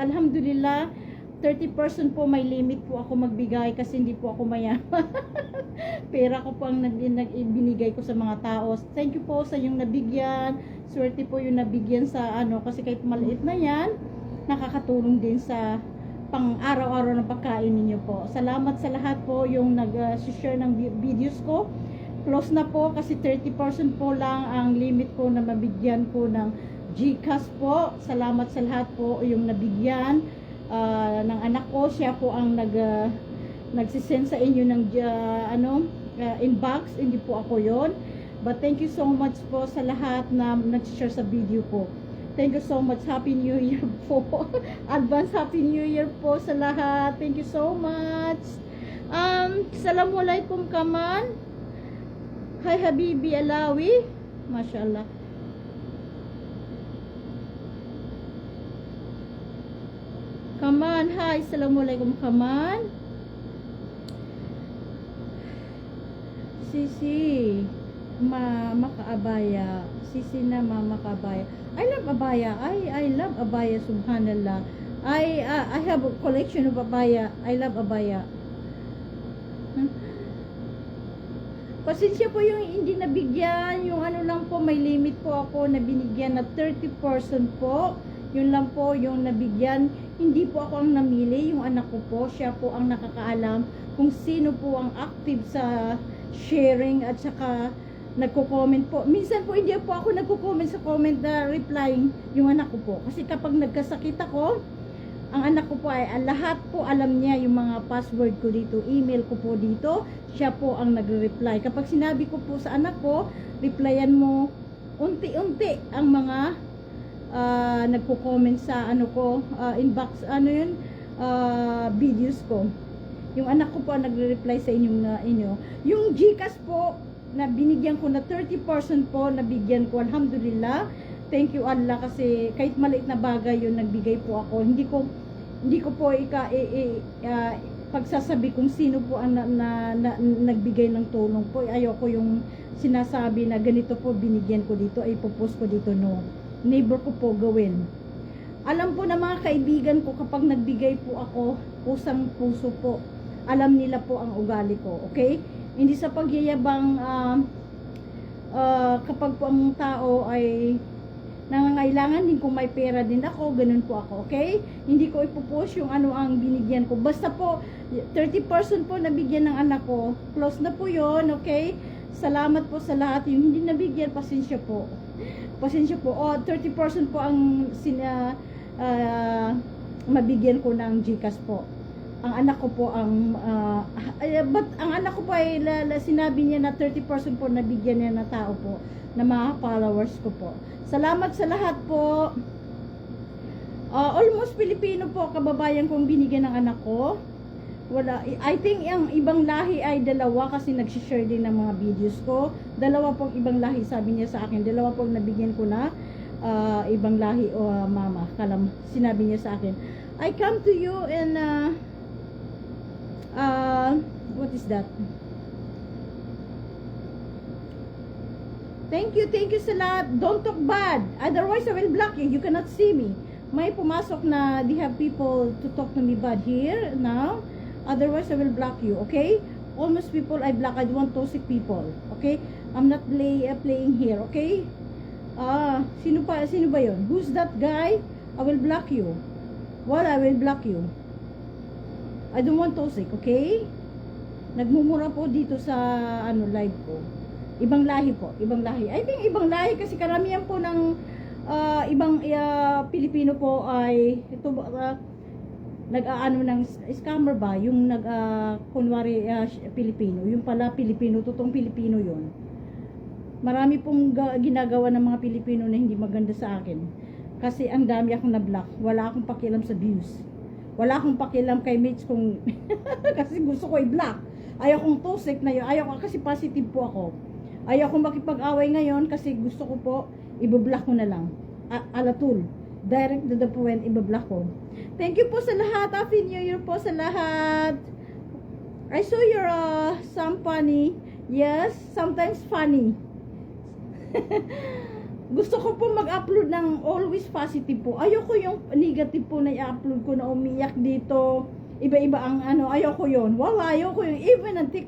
alhamdulillah, 30% po may limit po ako magbigay kasi hindi po ako mayaman. Pera ko po ang binigay ko sa mga tao. Thank you po sa yung nabigyan. Swerte po yung nabigyan sa ano, kasi kahit maliit na yan, nakakatulong din sa pang araw-araw ng pagkain ninyo po. Salamat sa lahat po yung nag-share ng videos ko. Close na po kasi 30% po lang ang limit ko na mabigyan ko ng GCash po. Salamat sa lahat po yung nabigyan ng anak ko. Siya po ang nagsisend sa inyo ng inbox. Hindi po ako yon. But thank you so much po sa lahat na nag-share sa video ko. Thank you so much. Happy New Year po. Advance Happy New Year po sa lahat. Thank you so much. Assalamualaikum kaman. Hi Habibi Alawi. Mashallah. Kaman, hi. Assalamualaikum kaman. Sisi Makaabaya. Sisi na Mama Kaabaya. I love abaya. I love abaya, subhanallah. I have a collection of abaya. I love abaya. Pasensya po yung hindi nabigyan, yung ano lang po, may limit po ako na binigyan na 30% po. Yun lang po yung nabigyan. Hindi po ako ang namili, yung anak ko po, siya po ang nakakaalam kung sino po ang active sa sharing at saka nagko-comment po. Minsan po hindi po ako nagko-comment sa comment na replying yung anak ko po. Kasi kapag nagkasakit ako, ang anak ko po ay lahat po alam niya yung mga password ko dito, email ko po dito, siya po ang nagre-reply. Kapag sinabi ko po sa anak ko, replyan mo unti-unti ang mga nagko-comment sa ano ko, inbox, ano yun, videos ko. Yung anak ko po ang nagre-reply sa inyo. Yung GCash po, na binigyan ko na 30% po, nabigyan ko, alhamdulillah. Thank you Allah kasi kahit maliit na bagay yun nagbigay po ako. Hindi ko po pagsasabi kung sino po ang nagbigay ng tulong po. Ayoko yung sinasabi na ganito po binigyan ko dito, ay ipopost ko dito, no. Neighbor ko po gawin. Alam po na mga kaibigan ko kapag nagbigay po ako, pusang puso po. Alam nila po ang ugali ko, okay? Hindi sa pagyayabang kapag po ang tao ay nangangailangan din kung may pera din ako, ganun po ako, okay? Hindi ko ipopost yung ano ang binigyan ko. Basta po, 30% po nabigyan ng anak ko. Close na po yon, okay? Salamat po sa lahat. Yung hindi nabigyan, pasensya po. Pasensya po. 30% po ang mabigyan ko ng GCash po. Ang anak ko po ang but ang anak ko po ay sinabi niya na 30% po nabigyan niya na tao po, na mga followers ko po. Salamat sa lahat po. Almost Filipino po kababayan kong binigyan ng anak ko. Wala, I think ang ibang lahi ay dalawa kasi nag-share din ng mga videos ko. Dalawa pong ibang lahi, sabi niya sa akin. Dalawa pong nabigyan ko na ibang lahi o mama. Sinabi niya sa akin, I come to you and what is that? Thank you sa lahat. Don't talk bad. Otherwise, I will block you. You cannot see me. May pumasok na they have people to talk to me bad here now. Otherwise, I will block you. Okay? Almost people I block. I don't want toxic people. Okay? I'm not playing here. Okay? Sino ba yun? Who's that guy? I will block you. Well, I will block you. I don't want toxic. Okay? Nagmumura po dito sa live ko. Ibang lahi po, ibang lahi. I think ibang lahi kasi karamihan po ng ibang Pilipino po ay ito nag-aano ng scammer ba, yung kunwari Pilipino, yung pala Pilipino, totoong Pilipino yon. Marami pong ginagawa ng mga Pilipino na hindi maganda sa akin. Kasi ang dami akong na-block. Wala akong pakialam sa views. Wala akong pakialam kay mates kung kasi gusto ko i-block. Ayaw kong toxic na yun. Ayaw ko kasi positive po ako. Ayaw kong makipag-away ngayon kasi gusto ko po i-block ko na lang. Alatul. Direct to the point, i-block ko. Thank you po sa lahat. Happy New Year po sa lahat. I saw your some funny. Yes, sometimes funny. Gusto ko po mag-upload ng always positive po. Ayoko yung negative po na i-upload ko na umiyak dito. Iba-iba ang ano, ayoko yun. Wala, ayoko yun. Even ang